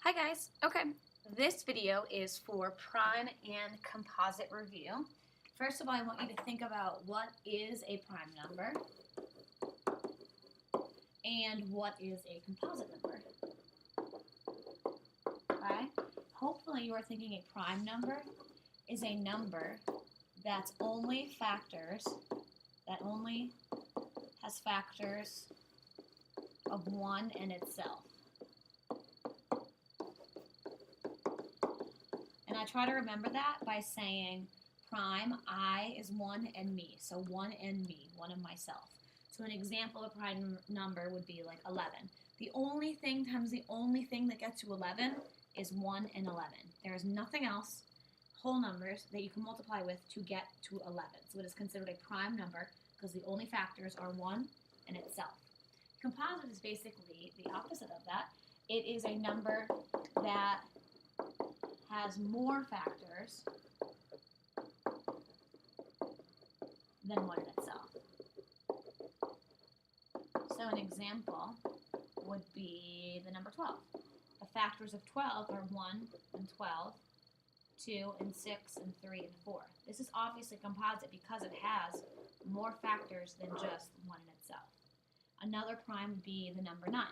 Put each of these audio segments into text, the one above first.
Hi guys. Okay, this video is for prime and composite review. First of all, I want you to think about what is a prime number and what is a composite number. Okay? Hopefully you are thinking a prime number is a number that's only factors, that only has factors of 1 in itself. And I try to remember that by saying prime, I is 1 and me. So 1 and me, 1 of myself. So an example of a prime number would be like 11. The only thing times the only thing that gets to 11 is 1 and 11. There is nothing else, whole numbers, that you can multiply with to get to 11. So it is considered a prime number because the only factors are 1 and itself. Composite is basically the opposite of that. It is a number that has more factors than 1 in itself. So an example would be the number 12. The factors of 12 are 1 and 12, 2 and 6, and 3 and 4. This is obviously composite because it has more factors than just 1 in itself. Another prime would be the number 9.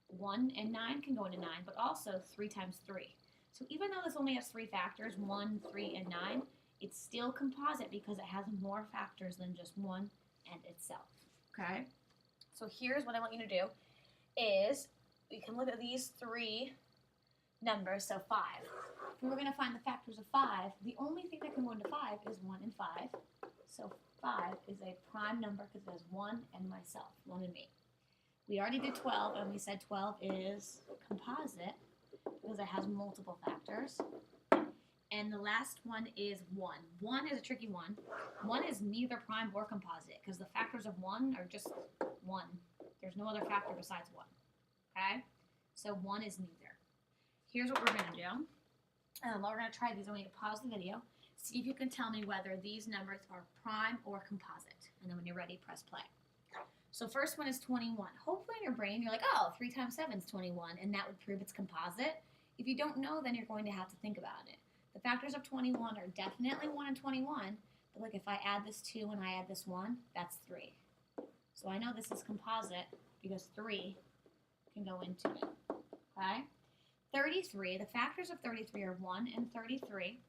1 and 9 can go into 9, but also 3 times 3. So even though this only has 3 factors, 1, 3, and 9, it's still composite because it has more factors than just 1 and itself. Okay? So here's what I want you to do is we can look at these 3 numbers, so 5. If we were going to find the factors of 5, the only thing that can go into 5 is 1 and 5. So 5 is a prime number because it has 1 and myself, 1 and me. We already did 12, and we said 12 is composite because it has multiple factors. And the last one is 1. 1 is a tricky one. 1 is neither prime or composite because the factors of 1 are just 1. There's no other factor besides 1. Okay? So 1 is neither. Here's what we're going to do. We're going to try these. I'm going to pause the video. See if you can tell me whether these numbers are prime or composite. And then when you're ready, press play. So first one is 21. Hopefully in your brain you're like, oh, 3 times 7 is 21, and that would prove it's composite. If you don't know, then you're going to have to think about it. The factors of 21 are definitely 1 and 21, but like if I add this 2 and I add this 1, that's 3. So I know this is composite because 3 can go into it. Okay? 33, the factors of 33 are 1 and 33.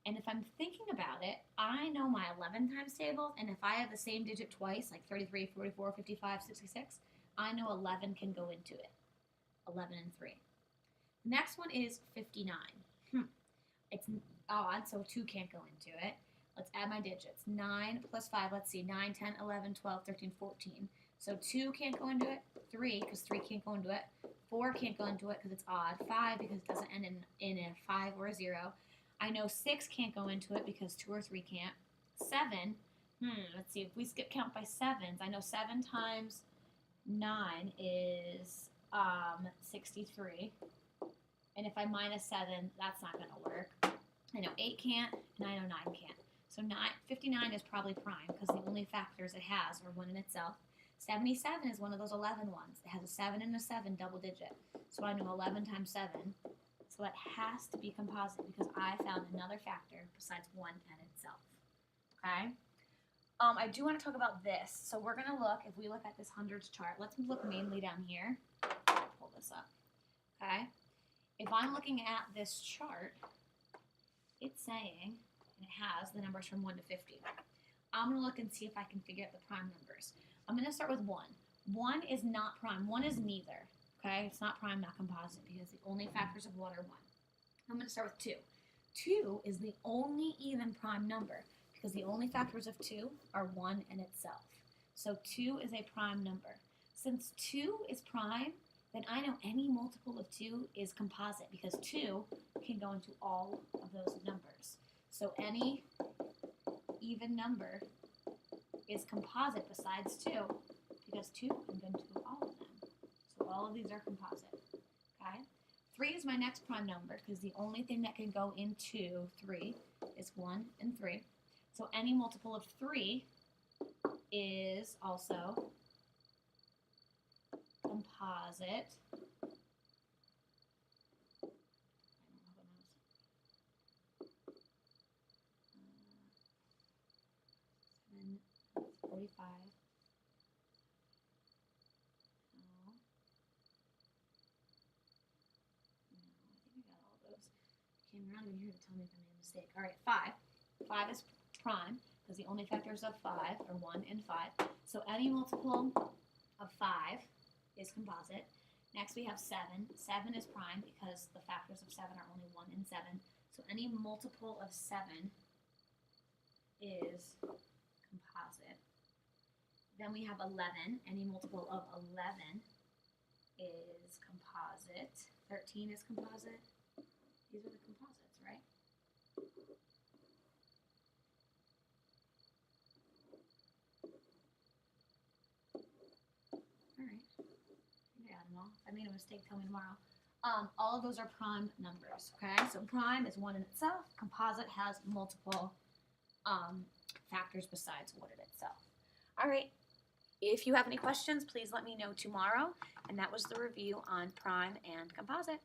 And if I'm thinking about it, I know my 11 times table, and if I have the same digit twice, like 33, 44, 55, 66, I know 11 can go into it. 11 and 3. The next one is 59. It's odd, so 2 can't go into it. Let's add my digits. 9 plus 5, let's see, 9, 10, 11, 12, 13, 14. So 2 can't go into it. 3, because 3 can't go into it. 4 can't go into it because it's odd. 5, because it doesn't end in a 5 or a 0. I know 6 can't go into it because 2 or 3 can't. 7, let's see, if we skip count by 7s, I know 7 times 9 is 63. And if I minus 7, that's not going to work. I know 8 can't, and I know 9 can't. So 59 is probably prime because the only factors it has are 1 in itself. 77 is one of those 11 ones. It has a 7 and a 7 double digit. So I know 11 times 7. So it has to be composite because I found another factor besides 1 and itself. Okay? I do want to talk about this. So we're going to look, if we look at this hundreds chart, let's look mainly down here. Pull this up. Okay? If I'm looking at this chart, it's saying, and it has the numbers from 1 to 50. I'm going to look and see if I can figure out the prime numbers. I'm going to start with 1. 1 is not prime. 1 is neither. Okay? It's not prime, not composite, because the only factors of 1 are 1. I'm going to start with 2. 2 is the only even prime number, because the only factors of 2 are 1 in itself. So 2 is a prime number. Since 2 is prime, then I know any multiple of 2 is composite, because 2 can go into all of those numbers. So any even number is composite besides 2, because 2 can go into all of them. So all of these are composite. Okay? 3 is my next prime number because the only thing that can go into 3 is 1 and 3. So any multiple of 3 is also composite Okay, you're not even here to tell me if I made a mistake. All right, 5. 5 is prime because the only factors of 5 are 1 and 5. So any multiple of 5 is composite. Next we have 7. 7 is prime because the factors of 7 are only 1 and 7. So any multiple of 7 is composite. Then we have 11. Any multiple of 11 is composite. 13 is composite. These are the composites, right? All right. I think I got them all. If I made a mistake, tell me tomorrow. All of those are prime numbers, okay? So prime is one in itself. Composite has multiple factors besides one in itself. All right. If you have any questions, please let me know tomorrow. And that was the review on prime and composite.